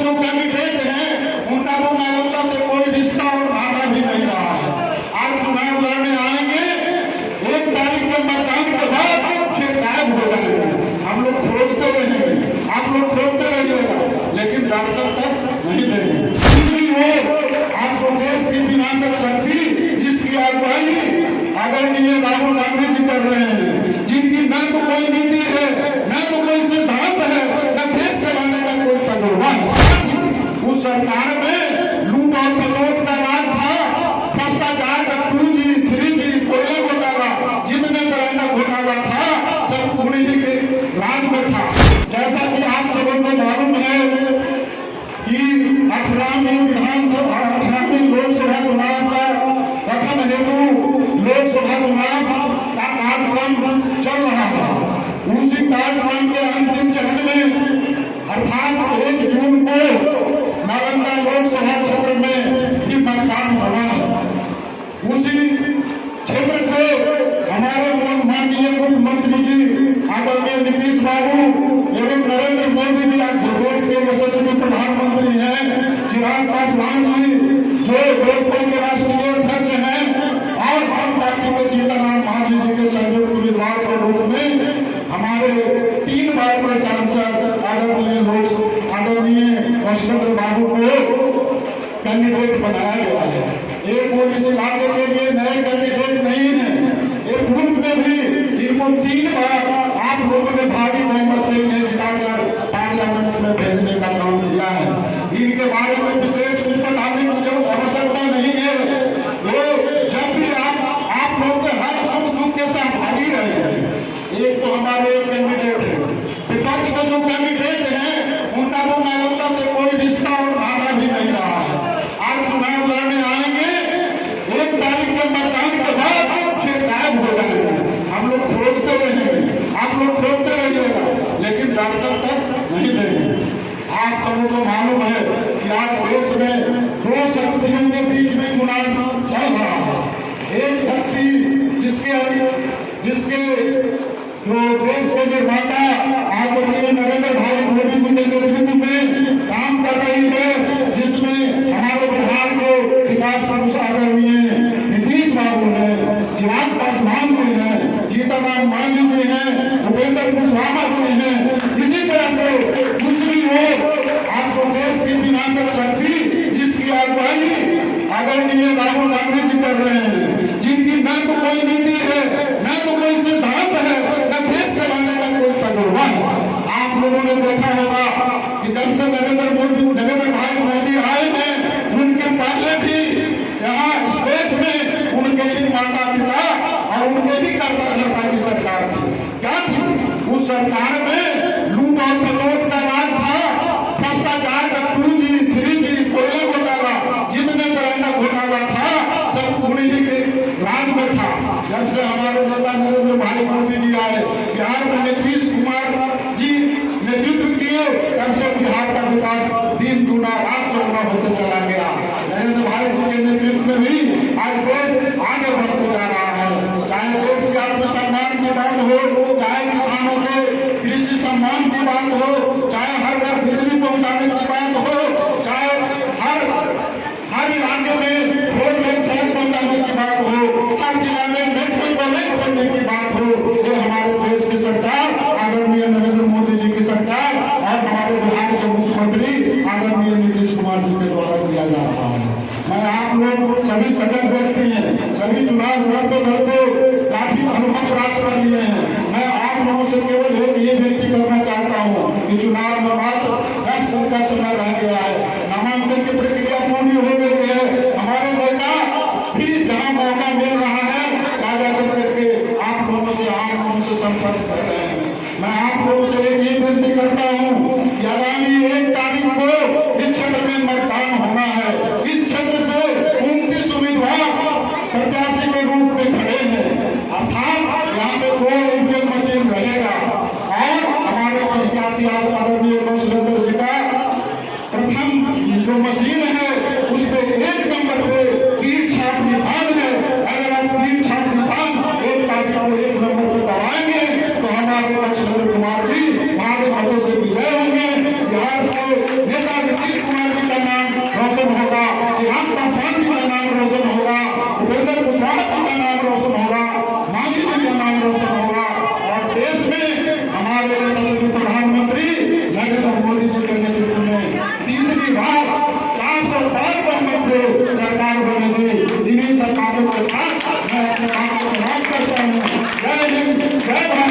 जो कैंडिडेट हैं उनका तो नालंदा से कोई रिश्ता और नाता भी नहीं रहा है। आज चुनाव लड़ने आएंगे, 1 तारीख के मतदान के बाद फिर गायब हो जाएंगे। हम लोग खोजते रहेंगे, आप लोग खोजते रहिएगा, लेकिन दर्शक तक नहीं देंगे। दूसरी ओर आप जो देश की विनाशक शक्ति जिसकी अगुवाई आदरणीय राहुल गांधी जी कर रहे हैं, जिनकी न तो कोई नीति है, न तो कोई सिद्धांत है, न देश चलाने का कोई तजुर्बा है। उस सरकार में लूट और खसोट का राज था, भ्रष्टाचार का 2G 3G कोयला घोटाला, जितने तरह का घोटाला था सब उन्हीं के राज में था। जैसा कि आप सबों को मालूम है कि 18वीं लोकसभा चुनाव का गठन हेतु लोकसभा चुनाव का कार्यक्रम चल रहा था। उसी कार्यक्रम के अंतिम चरण में अर्थात 1 जून को नालंदा लोकसभा क्षेत्र में भी मतदान होना है। उसी क्षेत्र से हमारे माननीय मुख्यमंत्री जी आदरणीय नीतीश बाबू एवं नरेंद्र मोदी जी देश के यशस्वी प्रधानमंत्री हैं, चिराग पासवान जी जो लोकसभा के राष्ट्रीय अध्यक्ष हैं और हम पार्टी के जीतनराम मांझी जी के संयुक्त उम्मीदवार के रूप में हमारे 3 बार के सांसद आदरणीय कौशलेंद्र बाबू को कैंडिडेट बनाया गया है। एक वो इस इलाके के लिए नए कैंडिडेट नहीं है, एक ग्रुप में भी इनको 3 बार आप लोगों ने भारी बहुमत से इन्हें जिताकर पार्लियामेंट में भेजने का काम किया है। इनके बारे में विशेष कुछ बताने की आवश्यकता नहीं है। वो जब भी आप लोग के हर सुख दुख के सहभागी रहे हैं। एक तो हमारे कैंडिडेट है, विपक्ष के जो कैंडिडेट हैं उनका तो नालंदा से कोई रिश्ता और नाता भी नहीं रहा है। आज चुनाव लड़ने आएंगे, 1 तारीख के मतदान के बाद फिर गायब हो जाएंगे। हम लोग खोजते रहेंगे, आप लोग खोजते रहिएगा, लेकिन दर्शक तक नहीं देंगे। आप सबों को मालूम है कि आज देश में 2 शक्तियों के बीच में चुनाव चल रहा है। एक शक्ति जिसके देश के निर्माता आदरणीय नरेंद्र भाई मोदी जी के नेतृत्व में काम कर रही है, जिसमें हमारे बिहार के विकास पुरुष आदरणीय नीतीश बाबू है, चिराग पासवान जी हैं, जीतनराम मांझी जी हैं, उपेंद्र कुशवाहा जी हैं। इसी तरह से दूसरी ओर आप जो देश की विनाशक शक्ति जिसकी अगुवाई आदरणीय राहुल गांधी जी कर रहे हैं, जिनकी न तो कोई नीति है, न तो कोई सिद्धांत है, न देश चलाने का कोई तजुर्बा है। आप लोगों ने देखा होगा कि जब से नरेंद्र भाई मोदी आए हैं, उनके पहले भी यहाँ स्पेस में उनके ही माता पिता और उनके ही कर्ता की सरकार थी। क्या थी उस सरकार में? लूट और खसोट का राज था, भ्रष्टाचार का 2G 3G कोयला घोटाला, जितने तरह का घोटाला था सब उन्हीं के राज में था। जब से हमारे नेता नरेंद्र भाई मोदी जी आए, बिहार में नीतीश कुमार जी नेतृत्व किए, तब से बिहार का विकास दिन दुना रात चौगुना होते चला गया। नरेंद्र भाई जी के नेतृत्व में भी आज देश आगे बढ़ते जा रहा है। चाहे देश के आत्मसम्मान की बात हो, चाहे किसानों के कृषि सम्मान की बात हो, चाहे हर घर बिजली पहुंचाने की बात हो, चाहे हर इलाके में 4 लेन सड़क पहुंचाने की बात हो, हर जिला में मेडिकल कॉलेज खोलने की बात हो, ये हमारे देश की सरकार आदरणीय नरेंद्र मोदी जी की सरकार और हमारे बिहार के मुख्यमंत्री आदरणीय नीतीश कुमार जी के द्वारा किया जा रहा है। मैं आप लोग सभी सजग व्यक्ति हैं, सभी चुनाव लड़ते काफी अनुभव प्राप्त कर लिए हैं। मैं आप लोगों से केवल ये विनती करना चाहता हूँ कि चुनाव में मात्र 10 दिन का समय रह गया है। नामांकन की प्रक्रिया पूरी हो गई है। हमारे नेता भी जहाँ मौका मिल रहा है ताजा करके आप लोगों से संपर्क कर रहे हैं। मैं आप लोगों से एक ही विनती करता हूँ कि आगामी 1 तारीख को इस क्षेत्र में मतदान होना है। इस क्षेत्र से 29 उम्मीदवार प्रत्याशी के रूप में खड़े हैं, अर्थात यहाँ पे 2 ईवीएम मशीन रहेगा और हमारे प्रत्याशी आदरणीय कौशलेंद्र जी जी के नेतृत्व में तीसरी बार 405 बहुमत से सरकार बनेगी। इन्हीं सरकारों के साथ मैं अपने बात को समाप्त करता हूँ। जय हिंद, जय भारत।